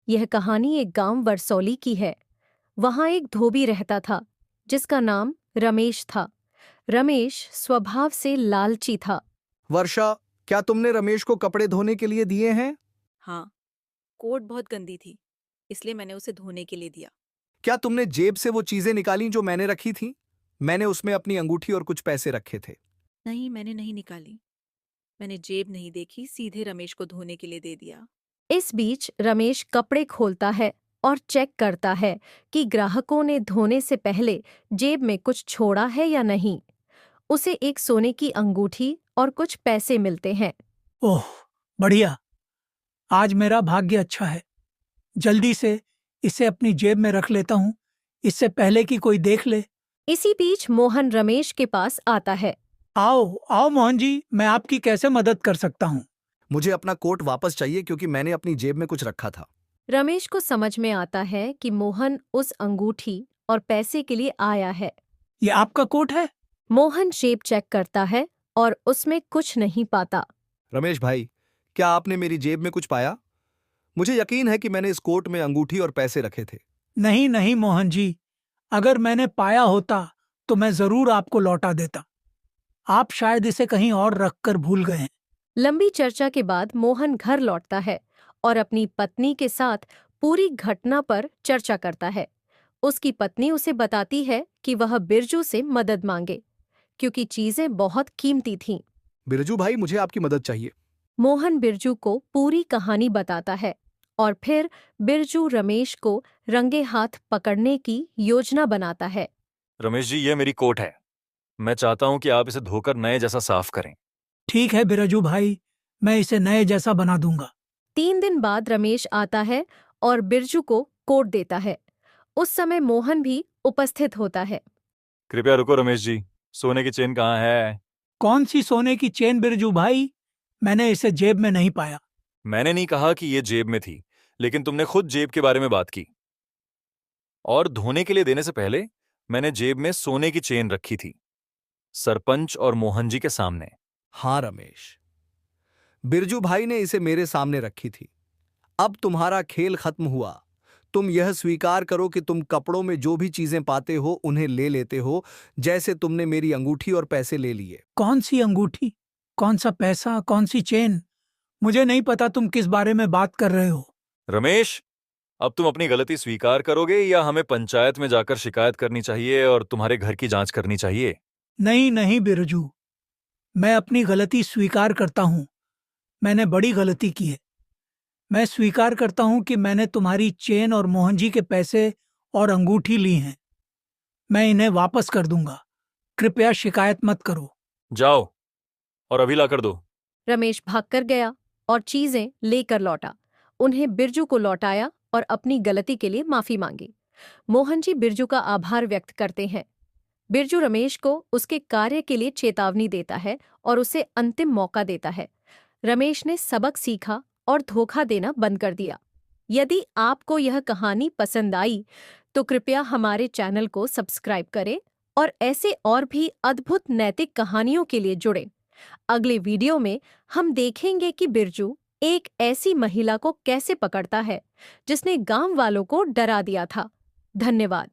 यह कहानी एक गांव वरसौली की है। वहां एक धोबी रहता था जिसका नाम रमेश था। रमेश स्वभाव से लालची था। वर्षा, क्या तुमने रमेश को कपड़े धोने के लिए दिए हैं? हाँ, कोट बहुत गंदी थी, इसलिए मैंने उसे धोने के लिए दिया। क्या तुमने जेब से वो चीजें निकाली जो मैंने रखी थी? मैंने उसमें अपनी अंगूठी और कुछ पैसे रखे थे। नहीं, मैंने नहीं निकाली। मैंने जेब नहीं देखी, सीधे रमेश को धोने के लिए दे दिया। इस बीच रमेश कपड़े खोलता है और चेक करता है कि ग्राहकों ने धोने से पहले जेब में कुछ छोड़ा है या नहीं। उसे एक सोने की अंगूठी और कुछ पैसे मिलते हैं। ओह, बढ़िया। आज मेरा भाग्य अच्छा है। जल्दी से इसे अपनी जेब में रख लेता हूँ, इससे पहले कि कोई देख ले। इसी बीच मोहन रमेश के पास आता है। आओ आओ मोहन जी, मैं आपकी कैसे मदद कर सकता हूँ? मुझे अपना कोट वापस चाहिए क्योंकि मैंने अपनी जेब में कुछ रखा था। रमेश को समझ में आता है कि मोहन उस अंगूठी और पैसे के लिए आया है। ये आपका कोट है? मोहन जेब चेक करता है और उसमें कुछ नहीं पाता। रमेश भाई, क्या आपने मेरी जेब में कुछ पाया? मुझे यकीन है कि मैंने इस कोट में अंगूठी और पैसे रखे थे। नहीं नहीं मोहन जी, अगर मैंने पाया होता तो मैं जरूर आपको लौटा देता। आप शायद इसे कहीं और रखकर भूल गए हैं। लंबी चर्चा के बाद मोहन घर लौटता है और अपनी पत्नी के साथ पूरी घटना पर चर्चा करता है। उसकी पत्नी उसे बताती है कि वह बिरजू से मदद मांगे क्योंकि चीजें बहुत कीमती थीं। बिरजू भाई, मुझे आपकी मदद चाहिए। मोहन बिरजू को पूरी कहानी बताता है और फिर बिरजू रमेश को रंगे हाथ पकड़ने की योजना बनाता है। रमेश जी, ये मेरी कोट है। मैं चाहता हूं कि आप इसे धोकर नए जैसा साफ करें। ठीक है बिरजू भाई, मैं इसे नए जैसा बना दूंगा। 3 दिन बाद रमेश आता है और बिरजू को कोट देता है। उस समय मोहन भी उपस्थित होता है। कृपया रुको रमेश जी, सोने की चेन कहाँ है? कौन सी सोने की चेन बिरजू भाई? मैंने इसे जेब में नहीं पाया। मैंने नहीं कहा कि ये जेब में थी, लेकिन तुमने खुद जेब के बारे में बात की। और धोने के लिए देने से पहले मैंने जेब में सोने की चेन रखी थी, सरपंच और मोहन जी के सामने। हाँ रमेश, बिरजू भाई ने इसे मेरे सामने रखी थी। अब तुम्हारा खेल खत्म हुआ। तुम यह स्वीकार करो कि तुम कपड़ों में जो भी चीजें पाते हो उन्हें ले लेते हो, जैसे तुमने मेरी अंगूठी और पैसे ले लिए। कौन सी अंगूठी, कौन सा पैसा, कौन सी चेन? मुझे नहीं पता तुम किस बारे में बात कर रहे हो। रमेश, अब तुम अपनी गलती स्वीकार करोगे या हमें पंचायत में जाकर शिकायत करनी चाहिए और तुम्हारे घर की जांच करनी चाहिए? नहीं नहीं बिरजू, मैं अपनी गलती स्वीकार करता हूँ। मैंने बड़ी गलती की है। मैं स्वीकार करता हूँ कि मैंने तुम्हारी चेन और मोहन जी के पैसे और अंगूठी ली हैं। मैं इन्हें वापस कर दूंगा। कृपया शिकायत मत करो। जाओ और अभी ला कर दो। रमेश भागकर गया और चीजें लेकर लौटा। उन्हें बिरजू को लौटाया और अपनी गलती के लिए माफी मांगी। मोहन जी बिरजू का आभार व्यक्त करते हैं। बिरजू रमेश को उसके कार्य के लिए चेतावनी देता है और उसे अंतिम मौका देता है। रमेश ने सबक सीखा और धोखा देना बंद कर दिया। यदि आपको यह कहानी पसंद आई तो कृपया हमारे चैनल को सब्सक्राइब करें और ऐसे और भी अद्भुत नैतिक कहानियों के लिए जुड़ें। अगले वीडियो में हम देखेंगे कि बिरजू एक ऐसी महिला को कैसे पकड़ता है जिसने गांव वालों को डरा दिया था। धन्यवाद।